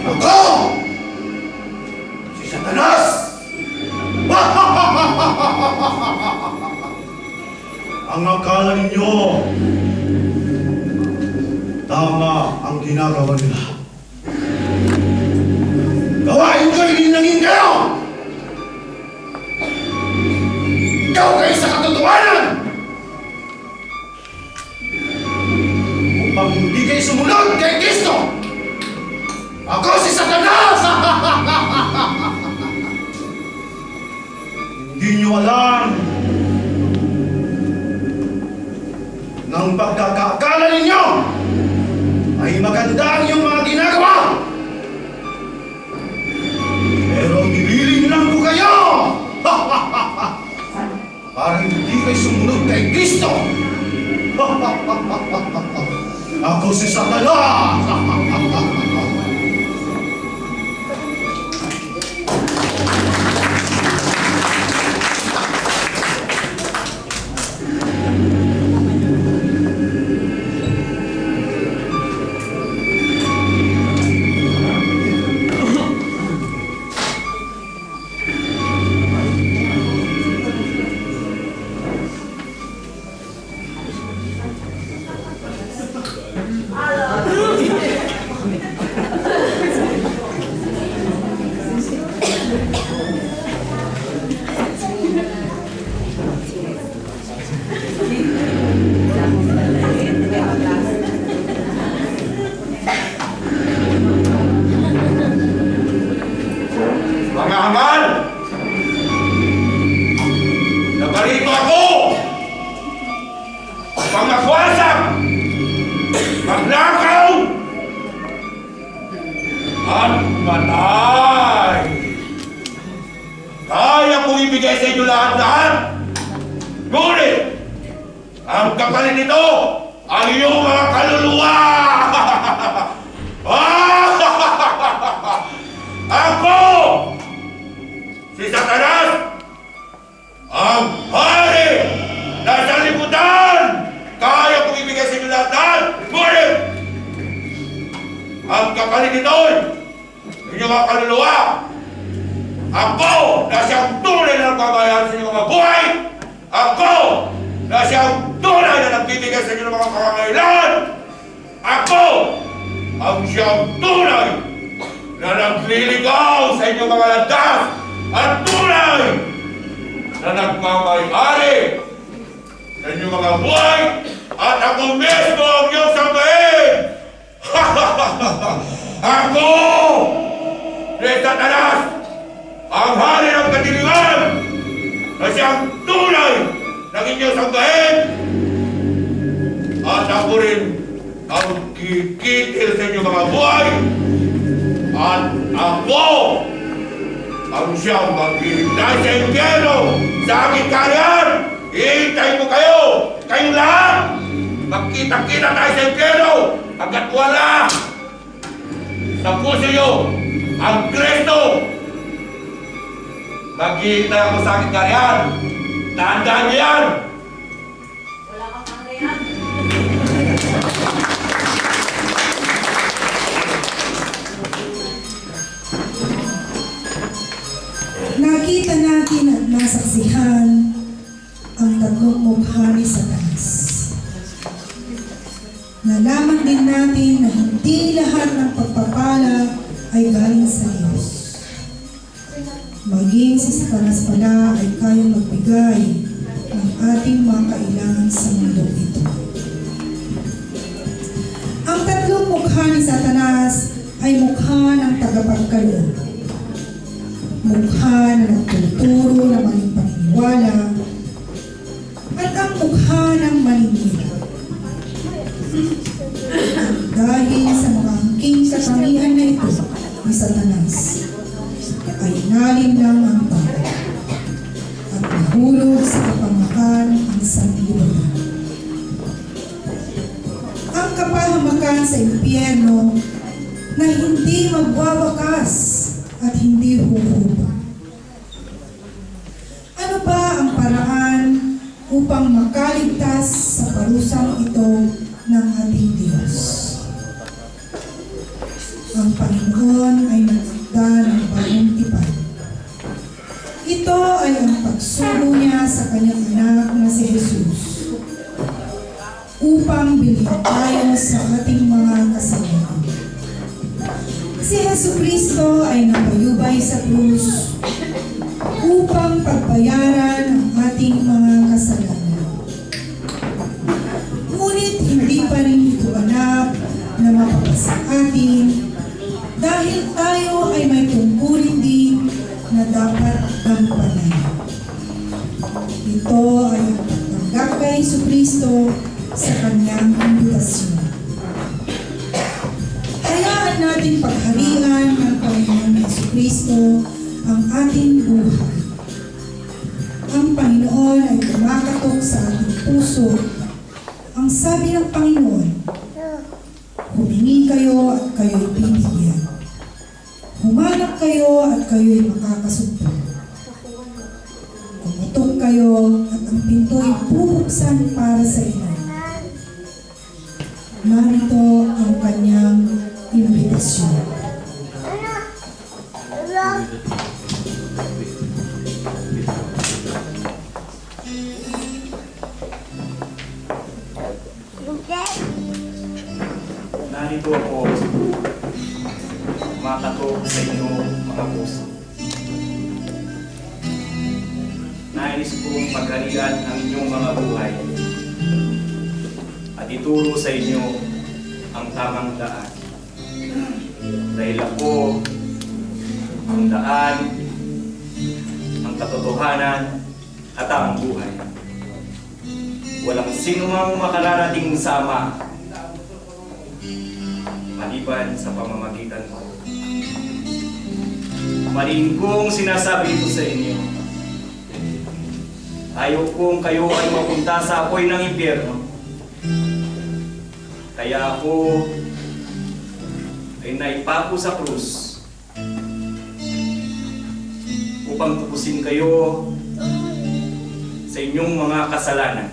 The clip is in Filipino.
Ako! Si Satanas! Ang akala ninyo, tama ang ginagawa nila. Gawain ko rin nangin kayo! Ikaw kayo sa katotohanan! Upang hindi kayo sumunod kay Kristo! Ako si Satanas! Hindi nyo alam ng pagkakaakala ninyo ay maganda ang iyong mga ginagawa. Pero nililing lang ko kayo para hindi kayo sumunod kay Kristo. Ako si Satanas! Mga hamal! Nabarito ako! Upang magwasak! Magnakaw! At matay! Kaya kong ibigay sa inyo lahat-lahat! Ngunit! Ang kapalit nito ang iyong mga kaluluwa! Ako! Si Satanas, ang hari na sa liputan, kaya kong ibigay sa inyo lahat. Ngunit, ang kapalit nito'y inyong mga kaluluwa. Ako na siyang tunay na nagbabayan sa inyong mga buhay. Ako na siyang tunay na nagbibigay sa inyong mga pangangailangan. Ako ang siyang tunay na nagliligaw sa inyong mga landas at tunay na nagmamayari sa inyong mga buhay at ako mismo ang iyong sambahin! Ako! Si Satanas! Ang hari ng kadiliman na siyang tunay ng inyong sambahin! At ako rin ang kikitil sa inyong mga buhay at ako ang siyang maghihintay sa impyerno sa aking kaharian. Ihintay ko kayo, kayong lahat. Magkita-kita tayo sa impyerno hanggat wala sa puso nyo ang Kristo. Maghihintay ako sa aking kaharian. Tandaan niyo yan. Wala kang kaharian. Nakita natin at nasaksihan ang tatlong mukha ni Satanas. Nalaman din natin na hindi lahat ng pagpapala ay galing sa Diyos. Maging si Satanas pala ay kayang magbigay ng ating mga kailangan sa mundo ito. Ang tatlong mukha ni Satanas ay mukha ng tagapagkaloob. Mukha na nagtuturo ng maling paniniwala at ang mukha ng malinira. Dahil sa mga angking katangian na ito ni Satanas, ay nalim lang ang tao at nahulog sa kapamakan ang sanlibutan. Ang kapahamakan sa impyerno na hindi magwawakas at hindi huhubog. Ano ba ang paraan upang makaligtas sa parusang ito ng ating Diyos? Ang Panginoon ay nagtakda ng bagong tipan. Ito ay ang pagsugo niya sa kanyang anak na si Jesus upang bilhin tayo sa ating mga kasalanan. Si Jesucristo ay nabayubay sa krus upang pagbayaran ang ating mga kasalanan. Ngunit hindi pa rin ito ganap na mapapasa atin dahil tayo ay may tungkulin din na dapat gampanan. Ito ay ang pagtanggap kay Jesucristo sa kanyang imbitasyon. Hayaan natin pagharian ng Panginoon Jesucristo ang ating buhay. Ang Panginoon ay kumakatok sa ating puso. Ang sabi ng Panginoon, humingi kayo at kayo'y bibigyan. Humanap kayo at kayo'y makakasugpo. Kumutok kayo at ang pinto'y bubuksan para sa inyo. Narito ang kanyang imbitasyon. Narito ako, makatok sa inyo mga puso. Nais kong pagharian ang inyong mga buhay at ituro sa inyo ang tamang daan. Dahil ako ang daan, ang katotohanan at ang buhay. Walang sino mang makararating sa Ama maliban sa pamamagitan ko. Marin kong sinasabi ito sa inyo. Ayaw kong kayo ay mapunta sa apoy ng impyerno. Kaya ako ay naipako sa krus upang tubusin kayo sa inyong mga kasalanan.